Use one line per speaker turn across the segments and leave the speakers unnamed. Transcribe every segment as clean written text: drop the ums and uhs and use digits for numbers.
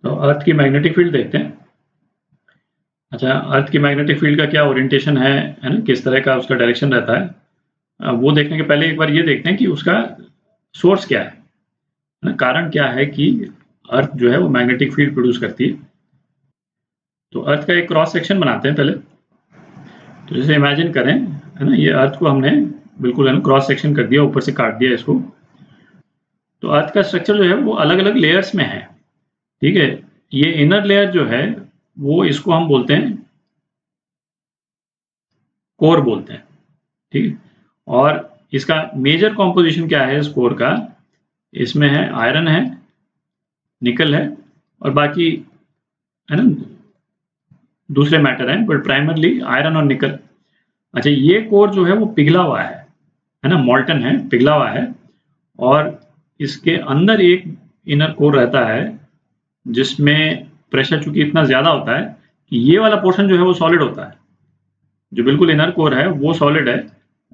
तो अर्थ की magnetic field देखते हैं। अच्छा, अर्थ की मैग्नेटिक फील्ड का क्या ओरिएंटेशन है ना, किस तरह का उसका डायरेक्शन रहता है, वो देखने के पहले एक बार ये देखते हैं कि उसका सोर्स क्या है ना, कारण क्या है कि अर्थ जो है वो मैग्नेटिक फील्ड प्रोड्यूस करती है। तो अर्थ का एक क्रॉस सेक्शन बनाते हैं पहले। तो जैसे इमेजिन करें, है ना, ये अर्थ को हमने बिल्कुल है ना क्रॉस सेक्शन कर दिया, ऊपर से काट दिया इसको। तो अर्थ का स्ट्रक्चर जो है वो अलग अलग लेयर्स में है। ठीक है, ये इनर लेयर जो है वो इसको हम बोलते हैं कोर बोलते हैं। ठीक है, और इसका मेजर कॉम्पोजिशन क्या है इस कोर का, इसमें है आयरन है, निकल है, और बाकी है ना दूसरे मैटर हैं, बट प्राइमरली आयरन और निकल। अच्छा, ये कोर जो है वो पिघला हुआ है ना, मॉल्टन है, पिघला हुआ है। और इसके अंदर एक इनर कोर रहता है जिसमें प्रेशर चूंकि इतना ज़्यादा होता है कि ये वाला पोर्शन जो है वो सॉलिड होता है। जो बिल्कुल इनर कोर है वो सॉलिड है,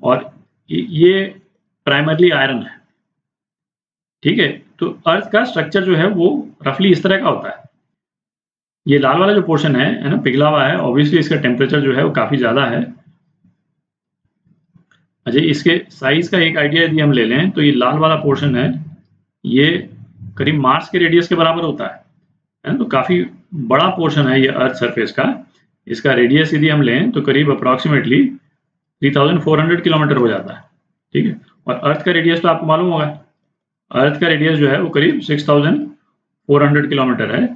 और ये प्राइमरली आयरन है। ठीक है, तो अर्थ का स्ट्रक्चर जो है वो रफली इस तरह का होता है। ये लाल वाला जो पोर्शन है ना, पिघला हुआ है, ऑब्वियसली इसका टेम्परेचर जो है वो काफ़ी ज़्यादा है। अच्छा, इसके साइज का एक आइडिया यदि हम ले लें तो ये लाल वाला पोर्शन है, ये करीब मार्स के रेडियस के बराबर होता है ना, तो काफ़ी बड़ा पोर्शन है ये अर्थ सरफेस का। इसका रेडियस यदि हम लें तो करीब अप्रॉक्सीमेटली 3400 किलोमीटर हो जाता है। ठीक है, और अर्थ का रेडियस तो आपको मालूम होगा, अर्थ का रेडियस जो है वो करीब 6400 किलोमीटर है।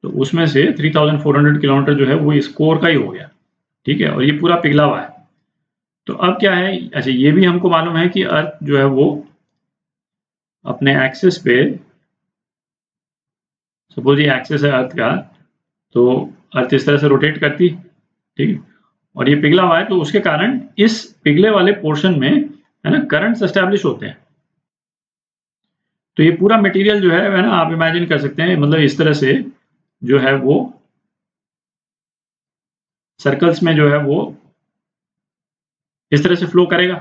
तो उसमें से 3400 किलोमीटर जो है वो इस कोर का ही हो गया। ठीक है, और ये पूरा पिघला हुआ है। तो अब क्या है, अच्छा ये भी हमको मालूम है कि अर्थ जो है वो अपने एक्सिस पे, सपोज ये एक्सिस है अर्थ का, तो अर्थ इस तरह से रोटेट करती। ठीक है, और ये पिघला हुआ है, तो उसके कारण इस पिघले वाले पोर्शन में है ना करंट्स एस्टैब्लिश होते हैं। तो ये पूरा मटेरियल जो है ना, आप इमेजिन कर सकते हैं, मतलब इस तरह से जो है वो सर्कल्स में जो है वो इस तरह से फ्लो करेगा।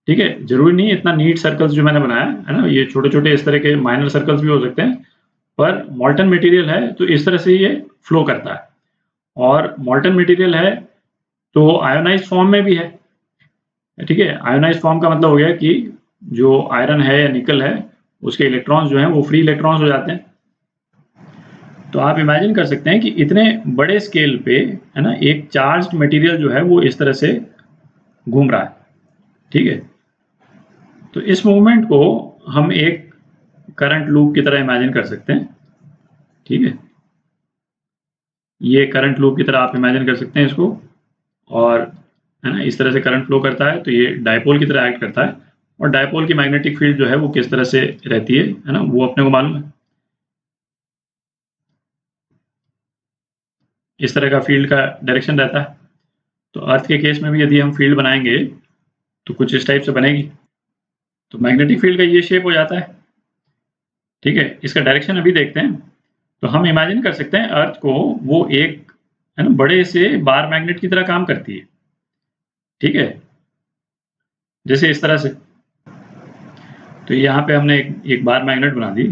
ठीक है, जरूरी नहीं है इतना नीट सर्कल्स जो मैंने बनाया है ना, ये छोटे छोटे इस तरह के माइनर सर्कल्स भी हो सकते हैं, पर मॉल्टन मटेरियल है तो इस तरह से ये फ्लो करता है। और मॉल्टन मटेरियल है तो आयोनाइज फॉर्म में भी है। ठीक है, आयोनाइज फॉर्म का मतलब हो गया कि जो आयरन है या निकल है उसके इलेक्ट्रॉन्स जो हैं वो फ्री इलेक्ट्रॉन्स हो जाते हैं। तो आप इमेजिन कर सकते हैं कि इतने बड़े स्केल पे है ना एक चार्ज्ड मटेरियल जो है वो इस तरह से घूम रहा है। ठीक है, तो इस मूवमेंट को हम एक करंट लूप की तरह इमेजिन कर सकते हैं। ठीक है, ये करंट लूप की तरह आप इमेजिन कर सकते हैं इसको, और है ना इस तरह से करंट फ्लो करता है, तो ये डायपोल की तरह एक्ट करता है। और डायपोल की मैग्नेटिक फील्ड जो है वो किस तरह से रहती है ना, वो अपने को मालूम है। इस तरह का फील्ड का डायरेक्शन रहता है। तो अर्थ के केस में भी यदि हम फील्ड बनाएंगे तो कुछ इस टाइप से बनेगी। तो मैग्नेटिक फील्ड का ये शेप हो जाता है। ठीक है, इसका डायरेक्शन अभी देखते हैं। तो हम इमेजिन कर सकते हैं अर्थ को, वो एक है ना बड़े से बार मैग्नेट की तरह काम करती है। ठीक है, जैसे इस तरह से। तो यहाँ पे हमने एक बार मैग्नेट बना दी।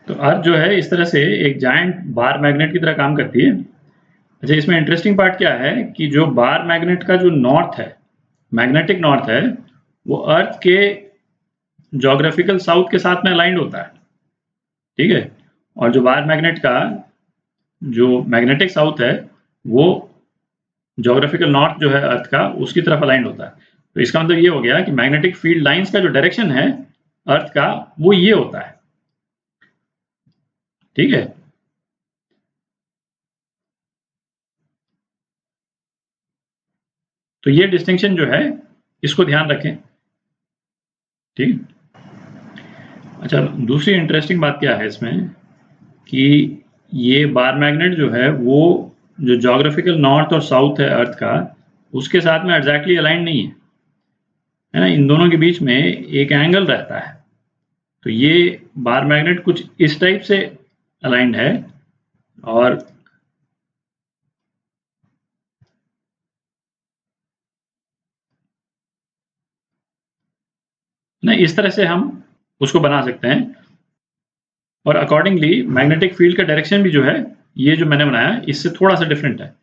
तो अर्थ जो है इस तरह से एक जायंट बार मैग्नेट की तरह काम करती है। अच्छा, इसमें इंटरेस्टिंग पार्ट क्या है कि जो बार मैग्नेट का जो नॉर्थ है, मैग्नेटिक नॉर्थ है, वो अर्थ के जोग्राफिकल साउथ के साथ में अलाइंड होता है। ठीक है, और जो बार मैग्नेट का जो मैग्नेटिक साउथ है वो जोग्राफिकल नॉर्थ जो है अर्थ का उसकी तरफ अलाइंड होता है। तो इसका मतलब ये हो गया कि मैग्नेटिक फील्ड लाइंस का जो डायरेक्शन है अर्थ का वो ये होता है। ठीक है, तो ये डिस्टिंक्शन जो है इसको ध्यान रखें। ठीक। अच्छा, दूसरी इंटरेस्टिंग बात क्या है इसमें कि ये बार मैग्नेट जो है वो जो जोग्राफिकल नॉर्थ और साउथ है अर्थ का उसके साथ में एग्जैक्टली अलाइन नहीं है ना, इन दोनों के बीच में एक एंगल रहता है। तो ये बार मैग्नेट कुछ इस टाइप से अलाइंड है, और ना इस तरह से हम उसको बना सकते हैं। और अकॉर्डिंगली मैग्नेटिक फील्ड का डायरेक्शन भी जो है, ये जो मैंने बनाया इससे थोड़ा सा डिफरेंट है।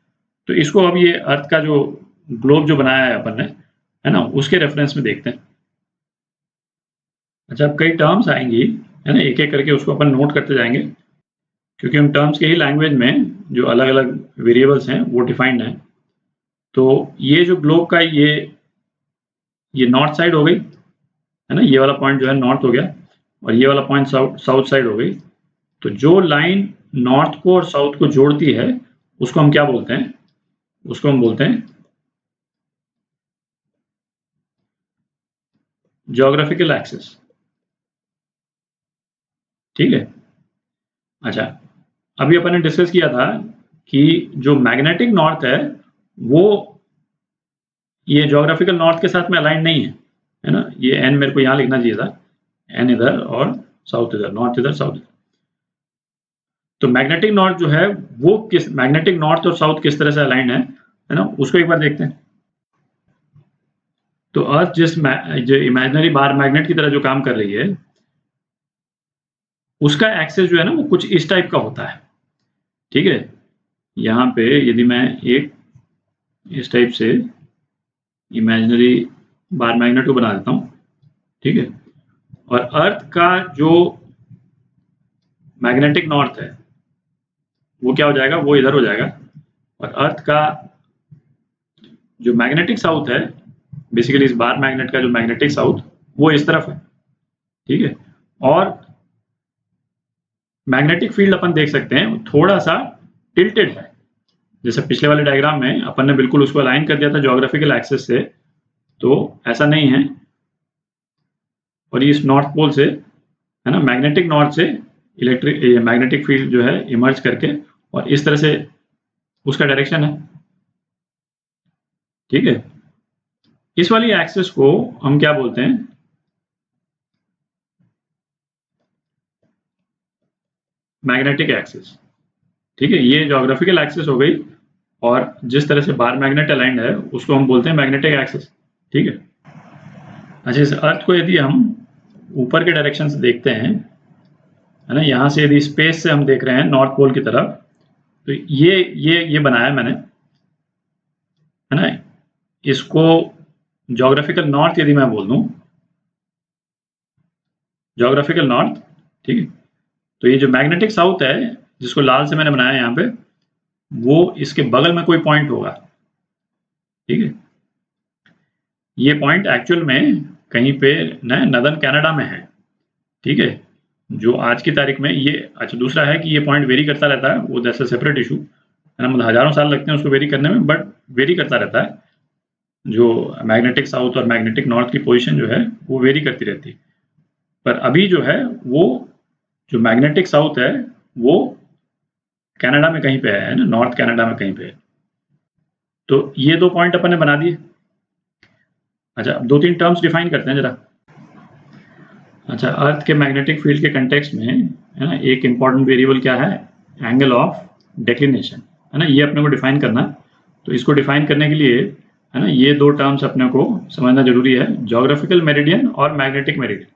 तो इसको अब ये अर्थ का जो ग्लोब जो बनाया है अपन ने, है ना, उसके रेफरेंस में देखते हैं। अच्छा, अब कई टर्म्स आएंगी, है ना, एक एक करके उसको अपन नोट करते जाएंगे, क्योंकि उन टर्म्स के ही लैंग्वेज में जो अलग अलग वेरिएबल्स हैं वो डिफाइंड हैं। तो ये जो ग्लोब का ये नॉर्थ साइड हो गई, है ना, ये वाला पॉइंट जो है नॉर्थ हो गया, और ये वाला पॉइंट साउथ साइड हो गई। तो जो लाइन नॉर्थ को और साउथ को जोड़ती है उसको हम क्या बोलते हैं? उसको हम बोलते हैं ज्योग्राफिकल एक्सिस। ठीक है। अच्छा, अभी अपन ने डिस्कस किया था कि जो मैग्नेटिक नॉर्थ है वो ये ज्योग्राफिकल नॉर्थ के साथ में अलाइन नहीं है ना। ये एन मेरे को यहाँ लिखना चाहिए था, एन इधर और साउथ इधर, नॉर्थ इधर साउथ इधर। तो मैग्नेटिक नॉर्थ जो है वो किस, मैग्नेटिक नॉर्थ और साउथ किस तरह से अलाइंड है ना, उसको एक बार देखते हैं। तो अर्थ जो इमेजिनरी बार मैग्नेट की तरह जो काम कर रही है, उसका एक्सेस जो है ना वो कुछ इस टाइप का होता है। ठीक है, यहाँ पे यदि मैं एक इस टाइप से इमेजिनरी बार मैग्नेट को बना देता हूँ, ठीक है, और अर्थ का जो मैग्नेटिक नॉर्थ है वो क्या हो जाएगा, वो इधर हो जाएगा, और अर्थ का जो मैग्नेटिक साउथ है, बेसिकली इस बार मैग्नेट का जो मैग्नेटिक साउथ वो इस तरफ है। ठीक है, और मैग्नेटिक फील्ड अपन देख सकते हैं थोड़ा सा टिल्टेड है, जैसे पिछले वाले डायग्राम में अपन ने बिल्कुल उसको अलाइन कर दिया था ज्योग्राफिकल एक्सिस से, तो ऐसा नहीं है। और इस नॉर्थ पोल से, है ना, मैग्नेटिक नॉर्थ से इलेक्ट्रिक मैग्नेटिक फील्ड जो है इमर्ज करके और इस तरह से उसका डायरेक्शन है। ठीक है, इस वाली एक्सिस को हम क्या बोलते हैं, मैग्नेटिक एक्सिस। ठीक है, ये ज्योग्राफिकल एक्सिस हो गई, और जिस तरह से बार मैग्नेट अलाइंड है उसको हम बोलते हैं मैग्नेटिक एक्सिस। ठीक है। अच्छा, इस अर्थ को यदि हम ऊपर के डायरेक्शन से देखते हैं, है ना, यहाँ से यदि स्पेस से हम देख रहे हैं नॉर्थ पोल की तरफ, तो ये बनाया मैंने, है ना, इसको ज्योग्राफिकल नॉर्थ यदि मैं बोल दूं, ज्योग्राफिकल नॉर्थ। ठीक है, तो ये जो मैग्नेटिक साउथ है जिसको लाल से मैंने बनाया यहाँ पे, वो इसके बगल में कोई पॉइंट होगा। ठीक है, ये पॉइंट एक्चुअल में कहीं पे नदर्न कनाडा में है। ठीक है, जो आज की तारीख में ये, अच्छा दूसरा है कि ये पॉइंट वेरी करता रहता है, वो दैट्स अ सेपरेट इशू, है ना, मतलब हजारों साल लगते हैं उसको वेरी करने में, बट वेरी करता रहता है। जो मैग्नेटिक साउथ और मैग्नेटिक नॉर्थ की पोजीशन जो है वो वेरी करती रहती है। पर अभी जो है वो जो मैग्नेटिक साउथ है वो कनाडा में कहीं पे है ना, नॉर्थ कनाडा में कहीं पे है। तो ये दो पॉइंट अपन ने बना दिए। अच्छा, अब दो तीन टर्म्स डिफाइन करते हैं जरा। अच्छा, अर्थ के मैग्नेटिक फील्ड के कंटेक्स्ट में, है ना, एक इंपॉर्टेंट वेरिएबल क्या है, एंगल ऑफ डेक्लिनेशन, है ना, ये अपने को डिफाइन करना। तो इसको डिफाइन करने के लिए, है ना, ये दो टर्म्स अपने को समझना जरूरी है, ज्योग्राफिकल मेरिडियन और मैग्नेटिक मेरिडियन।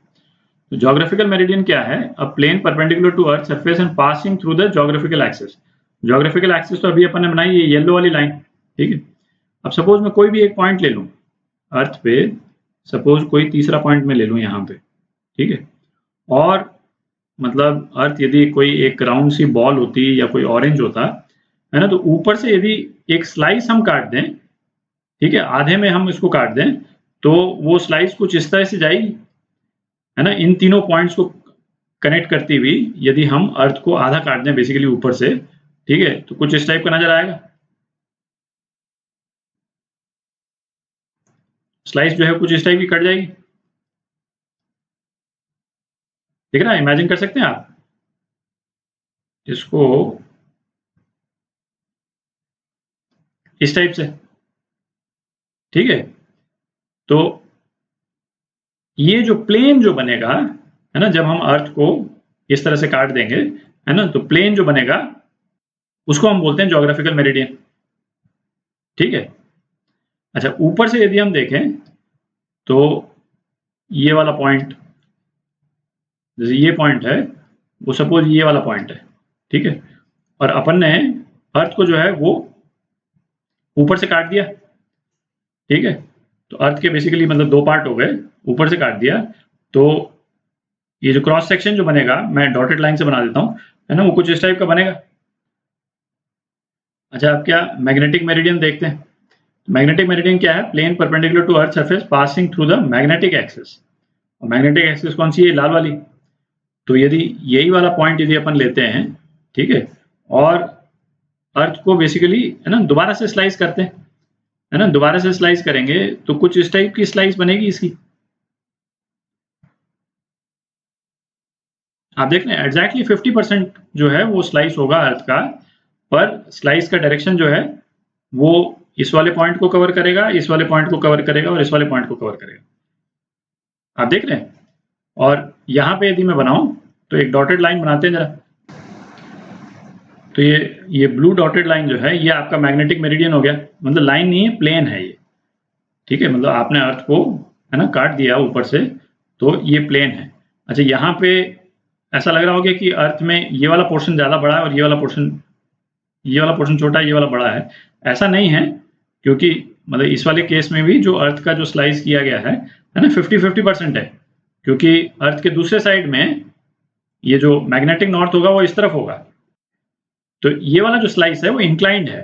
तो ज्योग्राफिकल मेरिडियन क्या है, a plane perpendicular to earth surface and passing through the geographical axis. Geographical axis तो अभी अपन ने बनाई, ये येलो वाली लाइन। ठीक है, अब सपोज मैं कोई भी एक पॉइंट ले लूं अर्थ पे, सपोज कोई तीसरा पॉइंट में ले लूं यहाँ पे। ठीक है, और मतलब अर्थ यदि कोई एक राउंड सी बॉल होती या कोई ऑरेंज होता, है ना, तो ऊपर से यदि एक स्लाइस हम काट दें, ठीक है, आधे में हम इसको काट दें, तो वो स्लाइस कुछ इस तरह से जाएगी, है ना, इन तीनों पॉइंट्स को कनेक्ट करती हुई। यदि हम अर्थ को आधा काट दें बेसिकली ऊपर से, ठीक है, तो कुछ इस टाइप का नजर आएगा। स्लाइस जो है कुछ इस टाइप की कट जाएगी, ठीक है ना, इमेजिन कर सकते हैं आप इसको इस टाइप से। ठीक है, तो ये जो प्लेन जो बनेगा, है ना, जब हम अर्थ को इस तरह से काट देंगे, है ना, तो प्लेन जो बनेगा उसको हम बोलते हैं ज्योग्राफिकल मेरिडियन। ठीक है, अच्छा ऊपर से यदि हम देखें तो ये वाला पॉइंट, जैसे ये पॉइंट है, वो सपोज ये वाला पॉइंट है, ठीक है, और अपन ने अर्थ को जो है वो ऊपर से काट दिया, ठीक है, तो अर्थ के बेसिकली मतलब दो पार्ट हो गए, ऊपर से काट दिया, तो ये जो क्रॉस सेक्शन जो बनेगा, मैं डॉटेड लाइन से बना देता हूँ, है ना, वो कुछ इस टाइप का बनेगा। अच्छा, अब क्या मैग्नेटिक मेरिडियन देखते हैं। मैग्नेटिक मेरिडियन क्या है? Plane perpendicular to earth surface passing through the magnetic axis. Magnetic axis कौन सी है? लाल वाली। तो यदि यही वाला पॉइंट यदि अपन लेते हैं, ठीक है, और अर्थ को बेसिकली, है ना, दोबारा से स्लाइस करते हैं, है ना, दोबारा से स्लाइस करेंगे तो कुछ इस टाइप की स्लाइस बनेगी इसकी। आप देख रहे हैं एग्जैक्टली 50% जो है वो स्लाइस होगा अर्थ का, पर स्लाइस का डायरेक्शन जो है वो इस वाले पॉइंट को कवर करेगा, इस वाले पॉइंट को कवर करेगा और इस वाले पॉइंट को कवर करेगा। आप देख रहे हैं। और यहाँ पे यदि मैं बनाऊं तो एक डॉटेड लाइन बनाते हैं जरा। तो ये ब्लू डॉटेड लाइन जो है ये आपका मैग्नेटिक मेरिडियन हो गया, मतलब लाइन नहीं है, प्लेन है ये, ठीक है, मतलब आपने अर्थ को, है ना, काट दिया ऊपर से, तो ये प्लेन है। अच्छा, यहाँ पे ऐसा लग रहा होगा कि अर्थ में ये वाला पोर्शन ज़्यादा बड़ा है और ये वाला पोर्शन छोटा है, ये वाला बड़ा है। ऐसा नहीं है, क्योंकि मतलब इस वाले केस में भी जो अर्थ का जो स्लाइस किया गया है ना, 50-50% है, क्योंकि अर्थ के दूसरे साइड में ये जो मैग्नेटिक नॉर्थ होगा वो इस तरफ होगा, तो ये वाला जो स्लाइस है वो इंक्लाइंड है,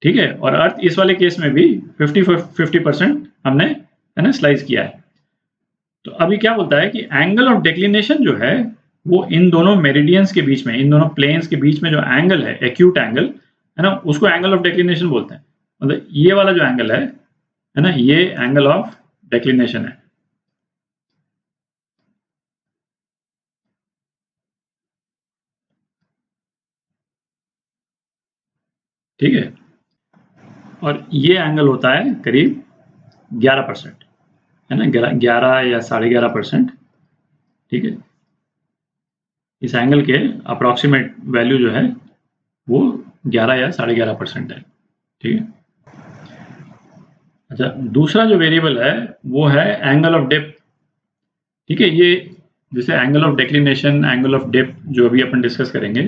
ठीक है, और अर्थ इस वाले केस में भी 50-50% हमने, है ना, स्लाइस किया है। तो अभी क्या बोलता है कि एंगल ऑफ डिक्लिनेशन जो है वो इन दोनों मेरिडियंस के बीच में, इन दोनों प्लेन्स के बीच में जो एंगल है, एक्यूट एंगल, है ना, उसको एंगल ऑफ डिक्लिनेशन बोलते हैं। मतलब ये वाला जो एंगल है ना, ये एंगल ऑफ डिक्लिनेशन है। ठीक है, और ये एंगल होता है करीब 11%, है ना, 11 या 11.5%, ठीक है। इस एंगल के अप्रॉक्सीमेट वैल्यू जो है वो 11 या 11.5% है, ठीक है। अच्छा, दूसरा जो वेरिएबल है वो है एंगल ऑफ डेप्थ, ठीक है। ये जैसे angle of declination, angle of depth जो अभी अपन डिस्कस करेंगे,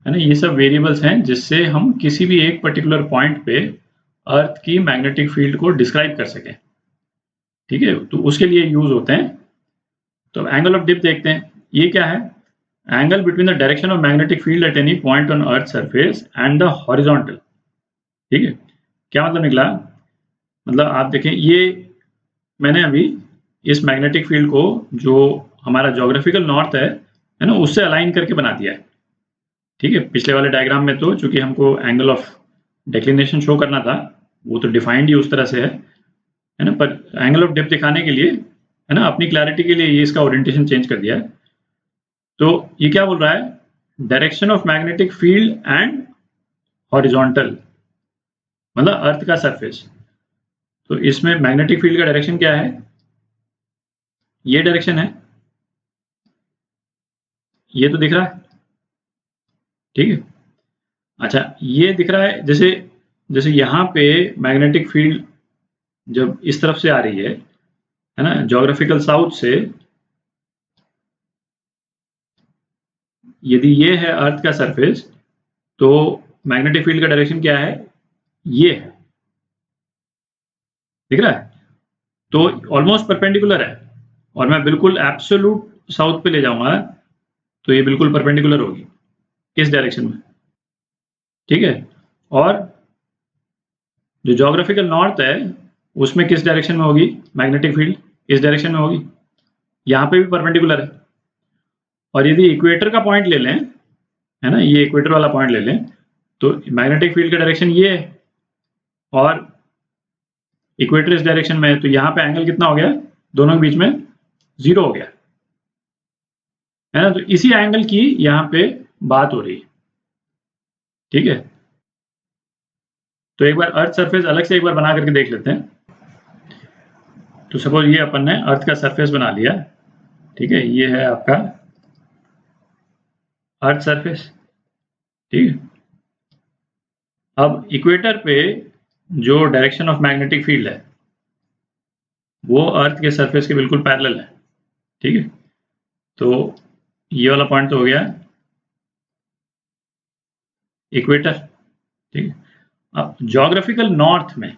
है ना, ये सब वेरिएबल्स हैं जिससे हम किसी भी एक पर्टिकुलर पॉइंट पे अर्थ की मैग्नेटिक फील्ड को डिस्क्राइब कर सकें, ठीक है, तो उसके लिए यूज होते हैं। तो एंगल ऑफ डेप्थ देखते हैं, ये क्या है? Angle between the direction of magnetic field at any point on earth surface and the horizontal, ठीक है। क्या मतलब निकला? मतलब आप देखें, ये मैंने अभी इस मैग्नेटिक फील्ड को जो हमारा ज्योग्राफिकल नॉर्थ है ना, उससे अलाइन करके बना दिया है, ठीक है। पिछले वाले डायग्राम में तो चूंकि हमको एंगल ऑफ डिक्लिनेशन शो करना था, वो तो डिफाइंड ही उस तरह से है ना, पर एंगल ऑफ डेप्थ दिखाने के लिए, है ना, अपनी क्लैरिटी के लिए ये इसका ओरिएंटेशन चेंज कर दिया है। तो ये क्या बोल रहा है? Direction of magnetic field and horizontal, मतलब अर्थ का सरफेस। तो इसमें मैग्नेटिक फील्ड का डायरेक्शन क्या है? ये डायरेक्शन है, ये तो दिख रहा है, ठीक है। अच्छा, ये दिख रहा है, जैसे जैसे यहाँ पे मैग्नेटिक फील्ड जब इस तरफ से आ रही है ना, ज्योग्राफिकल साउथ से, यदि ये है अर्थ का सरफेस, तो मैग्नेटिक फील्ड का डायरेक्शन क्या है? ये है, दिख रहा है, तो ऑलमोस्ट परपेंडिकुलर है, और मैं बिल्कुल एब्सोल्यूट साउथ पे ले जाऊंगा तो ये बिल्कुल परपेंडिकुलर होगी इस डायरेक्शन में, ठीक है। और जो ज्योग्राफिकल नॉर्थ है उसमें किस डायरेक्शन में होगी मैग्नेटिक फील्ड? इस डायरेक्शन में होगी, यहाँ पे भी परपेंडिकुलर है। और यदि इक्वेटर का पॉइंट ले लें, है ना, ये इक्वेटर वाला पॉइंट ले लें, तो मैग्नेटिक फील्ड का डायरेक्शन ये है और इक्वेटर इस डायरेक्शन में है, तो यहाँ पे एंगल कितना हो गया? दोनों के बीच में 0 हो गया, है ना। तो इसी एंगल की यहाँ पे बात हो रही है, ठीक है। तो एक बार अर्थ सरफेस अलग से एक बार बना करके देख लेते हैं। तो सपोज ये अपन ने अर्थ का सरफेस बना लिया, ठीक है, ये है आपका अर्थ सरफेस, ठीक है। अब इक्वेटर पे जो डायरेक्शन ऑफ मैग्नेटिक फील्ड है वो अर्थ के सरफेस के बिल्कुल पैरेलल है, ठीक है। तो ये वाला पॉइंट तो हो गया इक्वेटर, ठीक है। अब ज्योग्राफिकल नॉर्थ में,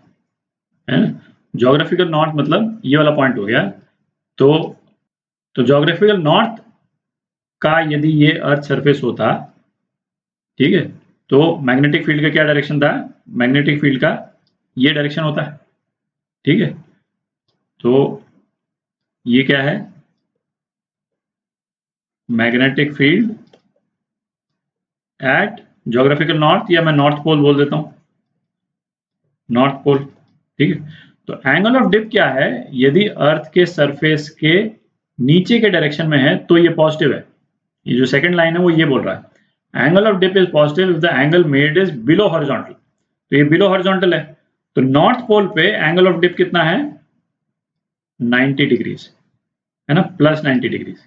है ना, ज्योग्राफिकल नॉर्थ मतलब ये वाला पॉइंट हो गया। तो ज्योग्राफिकल नॉर्थ का यदि ये अर्थ सरफेस होता, ठीक है, तो मैग्नेटिक फील्ड का क्या डायरेक्शन था? मैग्नेटिक फील्ड का ये डायरेक्शन होता है, ठीक है। तो ये क्या है? Magnetic field eight geographical north, या मैं नॉर्थ पोल बोल देता हूं, नॉर्थ पोल, ठीक है। तो एंगल ऑफ डिप क्या है? यदि अर्थ के सरफेस के नीचे के डायरेक्शन में है तो ये पॉजिटिव है। ये जो सेकंड लाइन है वो ये बोल रहा है angle of dip is positive if the angle made is below horizontal. तो ये बिलो हॉरिजॉन्टल है, तो नॉर्थ पोल पे एंगल ऑफ डिप कितना है? 90 डिग्रीज, है ना, प्लस 90 डिग्रीज।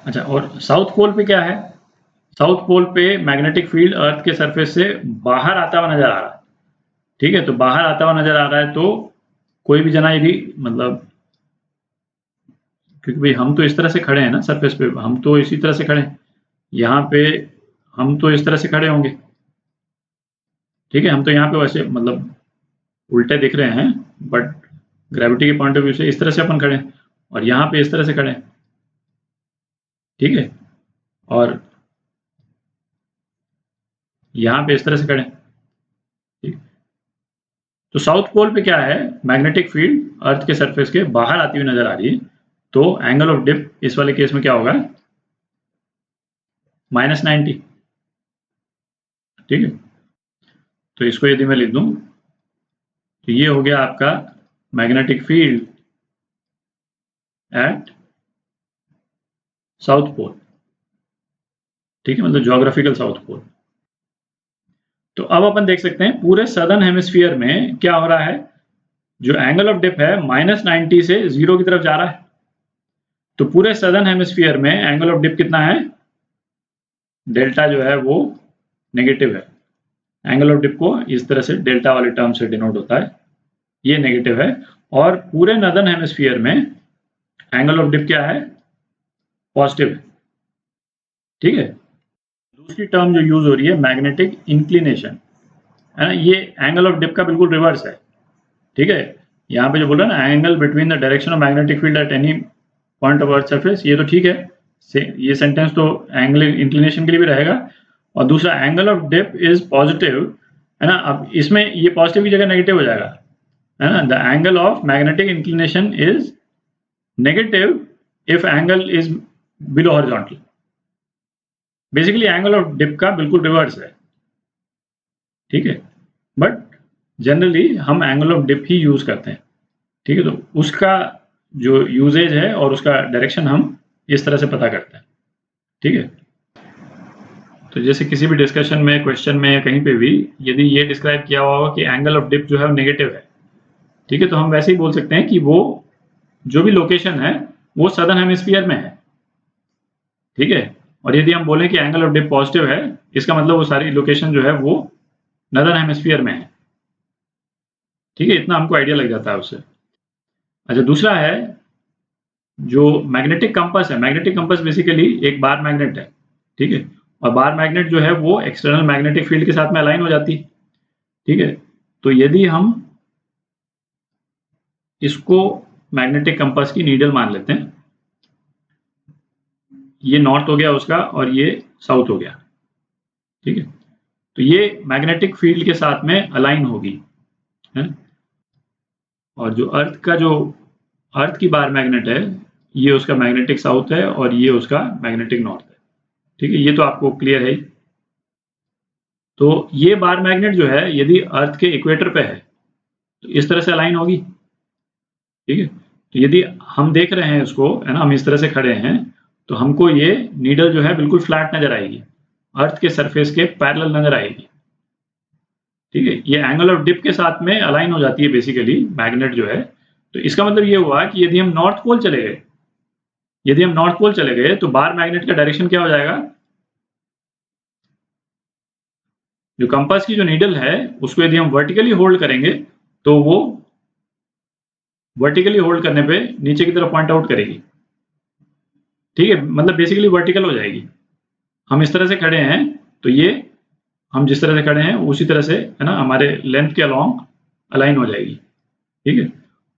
अच्छा, और साउथ पोल पे क्या है? साउथ पोल पे मैग्नेटिक फील्ड अर्थ के सरफेस से बाहर आता हुआ नजर आ रहा है, ठीक है। तो बाहर आता हुआ नजर आ रहा है, तो कोई भी जना यदि मतलब, क्योंकि भाई हम तो इस तरह से खड़े हैं ना सरफेस पे, हम तो इसी तरह से खड़े हैं, यहाँ पे हम तो इस तरह से खड़े होंगे, ठीक है। हम तो यहाँ पे वैसे मतलब उल्टे दिख रहे हैं, बट ग्रेविटी के पॉइंट ऑफ व्यू से इस तरह से अपन खड़े हैं, और यहाँ पे इस तरह से खड़े हैं, ठीक है, और यहाँ पे इस तरह से खड़े हैं, ठीक। तो साउथ पोल पे क्या है? मैग्नेटिक फील्ड अर्थ के सरफेस के बाहर आती हुई नजर आ रही है, तो एंगल ऑफ डिप इस वाले केस में क्या होगा? -90, ठीक है। तो इसको यदि मैं लिख दूं तो ये हो गया आपका magnetic field at south pole, ठीक है, मतलब ज्योग्राफिकल साउथ पोल। तो अब अपन देख सकते हैं पूरे सदर्न हेमिस्फीयर में क्या हो रहा है। जो एंगल ऑफ डिप है -90 से 0 की तरफ जा रहा है, तो पूरे सदर्न हेमिस्फीयर में एंगल ऑफ डिप कितना है? डेल्टा जो है वो नेगेटिव है। एंगल ऑफ डिप को इस तरह से डेल्टा वाले टर्म से डिनोट होता है, ये नेगेटिव है। और पूरे नॉर्दर्न हेमिस्फीयर में एंगल ऑफ डिप क्या है? पॉजिटिव है, ठीक है। दूसरी टर्म जो यूज हो रही है मैग्नेटिक इंक्लिनेशन, है ना, ये एंगल ऑफ डिप का बिल्कुल रिवर्स है, ठीक है। यहाँ पे जो बोल रहा है ना, angle between the direction of magnetic field at any point of earth surface, ये तो ठीक है, ये सेंटेंस तो एंगल इंक्लिनेशन के लिए भी रहेगा। और दूसरा angle of dip is positive, है ना। अब इसमें ये पॉजिटिव की जगह नेगेटिव हो जाएगा, है ना। The angle of magnetic inclination is negative if angle is below horizontal. Basically angle of dip का बिल्कुल रिवर्स है, ठीक है। बट जनरली हम एंगल ऑफ डिप ही यूज करते हैं, ठीक है। तो उसका जो यूजेज है और उसका डायरेक्शन हम इस तरह से पता करते हैं, ठीक है। तो जैसे किसी भी डिस्कशन में, क्वेश्चन में या कहीं पे भी यदि ये डिस्क्राइब किया हुआ होगा कि एंगल ऑफ डिप जो है वो नेगेटिव है, ठीक है, तो हम वैसे ही बोल सकते हैं कि वो जो भी लोकेशन है वो सदर्न हेमिस्फीयर में है, ठीक है। और यदि हम बोलें कि एंगल ऑफ डिप पॉजिटिव है, इसका मतलब वो सारी लोकेशन जो है वो नॉर्दर्न हेमिस्फीयर में है, ठीक है। इतना हमको आइडिया लग जाता है उससे। अच्छा, दूसरा है जो मैग्नेटिक कंपास है। मैग्नेटिक कंपास बेसिकली एक बार मैग्नेट है, ठीक है। और बार मैग्नेट जो है वो एक्सटर्नल मैग्नेटिक फील्ड के साथ में अलाइन हो जाती है, ठीक है। तो यदि हम इसको मैग्नेटिक कंपास की नीडल मान लेते हैं, ये नॉर्थ हो गया उसका और ये साउथ हो गया, ठीक है। तो ये मैग्नेटिक फील्ड के साथ में अलाइन होगी, है। और जो अर्थ की बार मैग्नेट है, ये उसका मैग्नेटिक साउथ है और ये उसका मैग्नेटिक नॉर्थ है, ठीक है। ये तो आपको क्लियर है। तो ये बार मैग्नेट जो है यदि अर्थ के इक्वेटर पे है तो इस तरह से अलाइन होगी, ठीक है। तो यदि हम देख रहे हैं उसको, है ना, हम इस तरह से खड़े हैं, तो हमको ये नीडल जो है बिल्कुल फ्लैट नजर आएगी, अर्थ के सरफेस के पैरेलल नजर आएगी, ठीक है। ये एंगल ऑफ डिप के साथ में अलाइन हो जाती है बेसिकली मैग्नेट जो है। तो इसका मतलब ये हुआ कि यदि हम नॉर्थ पोल चले गए, तो बार मैग्नेट का डायरेक्शन क्या हो जाएगा? जो कंपास की जो नीडल है उसको यदि हम वर्टिकली होल्ड करेंगे तो वो वर्टिकली होल्ड करने पे नीचे की तरफ पॉइंट आउट करेगी, ठीक है, मतलब बेसिकली वर्टिकल हो जाएगी। हम इस तरह से खड़े हैं तो ये हम जिस तरह से खड़े हैं उसी तरह से है ना हमारे लेंथ के अलॉन्ग अलाइन हो जाएगी। ठीक है,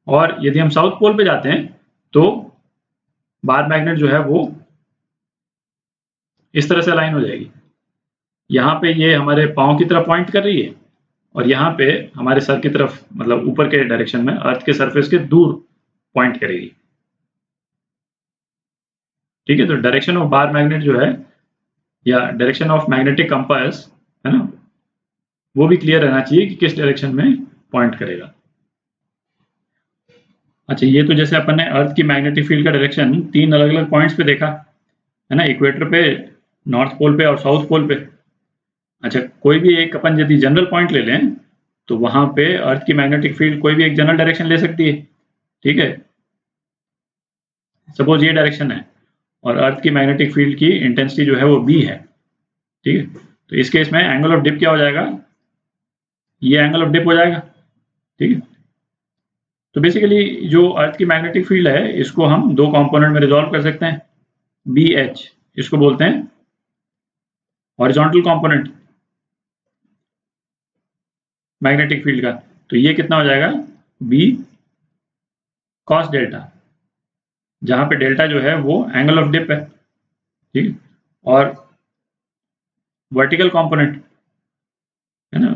और यदि हम साउथ पोल पे जाते हैं तो बार मैग्नेट जो है वो इस तरह से अलाइन हो जाएगी। यहाँ पे ये हमारे पाँव की तरफ पॉइंट कर रही है और यहाँ पे हमारे सर की तरफ मतलब ऊपर के डायरेक्शन में अर्थ के सरफेस के दूर पॉइंट करेगी। ठीक है, तो डायरेक्शन ऑफ बार मैग्नेट जो है या डायरेक्शन ऑफ मैग्नेटिक कंपास है ना, वो भी क्लियर रहना चाहिए कि किस डायरेक्शन में पॉइंट करेगा। अच्छा, ये तो जैसे अपन ने अर्थ की मैग्नेटिक फील्ड का डायरेक्शन 3 अलग-अलग पॉइंट्स पे देखा, है ना, इक्वेटर पे, नॉर्थ पोल पे और साउथ पोल पे। अच्छा, कोई भी एक अपन यदि जनरल पॉइंट ले लें तो वहां पे अर्थ की मैग्नेटिक फील्ड कोई भी एक जनरल डायरेक्शन ले सकती है। ठीक है, सपोज ये डायरेक्शन है और अर्थ की मैग्नेटिक फील्ड की इंटेंसिटी जो है वो बी है। ठीक है, तो इस केस में एंगल ऑफ डिप क्या हो जाएगा, ये एंगल ऑफ डिप हो जाएगा। ठीक है, तो बेसिकली जो अर्थ की मैग्नेटिक फील्ड है इसको हम दो कंपोनेंट में रिजॉल्व कर सकते हैं। बी एच इसको बोलते हैं हॉरिजॉन्टल कंपोनेंट मैग्नेटिक फील्ड का, तो ये कितना हो जाएगा, बी कॉस डेल्टा, जहां पे डेल्टा जो है वो एंगल ऑफ डिप है। ठीक है, और वर्टिकल कंपोनेंट है ना,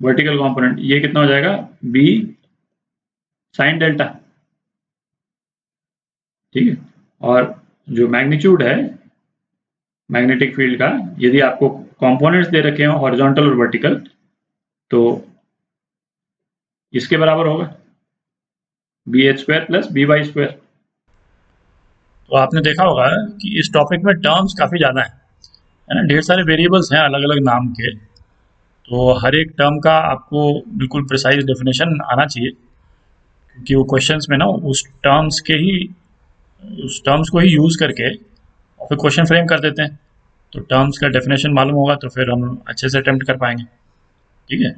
वर्टिकल कंपोनेंट ये कितना हो जाएगा, बी साइन डेल्टा। ठीक है, और जो मैग्नीट्यूड है मैग्नेटिक फील्ड का, यदि आपको कंपोनेंट्स दे रखे हो हॉरिजॉन्टल और वर्टिकल, तो इसके बराबर होगा B H square plus B Y square. तो आपने देखा होगा कि इस टॉपिक में टर्म्स काफ़ी ज़्यादा है ना, ढेर सारे वेरिएबल्स हैं अलग अलग नाम के, तो हर एक टर्म का आपको बिल्कुल प्रिसाइज डेफिनेशन आना चाहिए, क्योंकि वो क्वेश्चंस में ना उस टर्म्स को ही यूज़ करके और फिर क्वेश्चन फ्रेम कर देते हैं। तो टर्म्स का डेफिनेशन मालूम होगा तो फिर हम अच्छे से अटेम्प्ट कर पाएंगे। ठीक है।